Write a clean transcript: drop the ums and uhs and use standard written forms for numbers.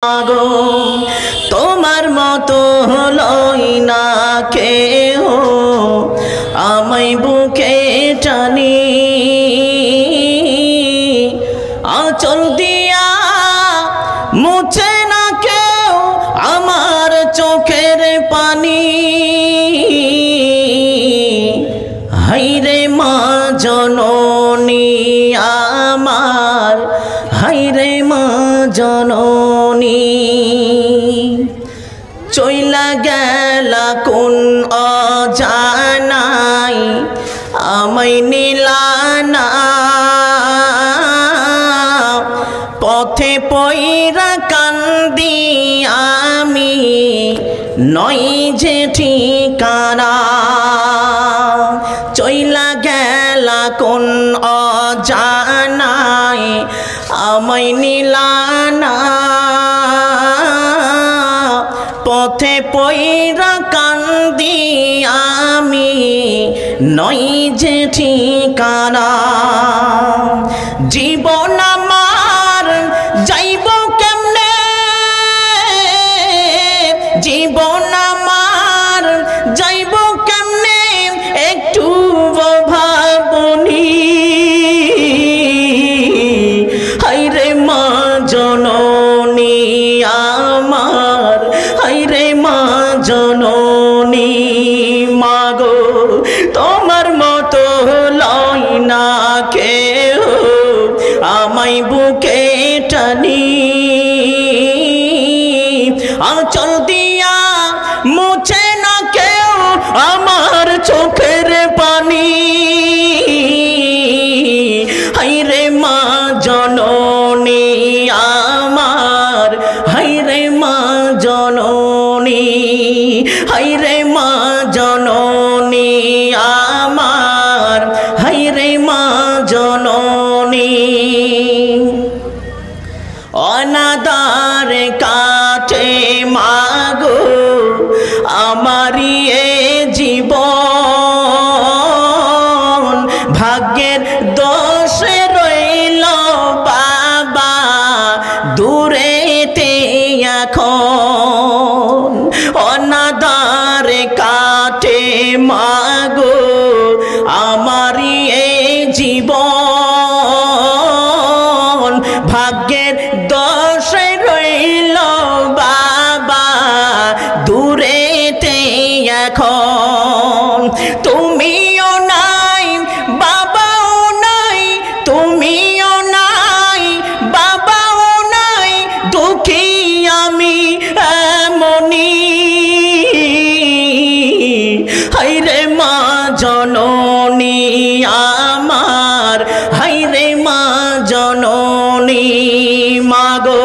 গো তোমার মতো হলই না কেহ আমায় বুকে টানি আঁচল দিয়া মুছে না কেউ আমার চোখের পানি হায়রে মা জননী আমার হায়রে মা জননী চইলা গেলা কোন অজানাই আমায় নিলানা পথে পইরা কান্দি আমি নই যে ঠিকানা চইলা গেলা কোন অজানাই আমায় নিলানা পথে পইরা কান্দি আমি নই যে ঠিকানা জীবন আমার যাইব কেমনে জীবন আমার যাইব কেমনে একটু ভাবনি হায়রে মা জননী আমার হায়রে মা জননী মাগো তোমার মতো লয় না কেহ আমায় বুকে টানি আঁচল দিয়া মুছে না কেউ আমার চোখের পানি হায়রে মা জননী আমার হায়রে মা জননী হায়রে মা জননী আমার হায়রে মা জননী অনাদার কাটে মাগো আমারি এ জীবন ভাগ্যের দোষে রইল বাবা দূরেতে এখন অনাদার কাটে মাগো আমারি এ জীবন ভাগ্যের দোষে রইল বাবা দূরেতে এখন তুমিও নাই বাবাও নাই তুমিও নাই বাবাও নাই দুঃখী আমি এমনি হায়রে মা জননী আমার হায়রে মা জননী মাগো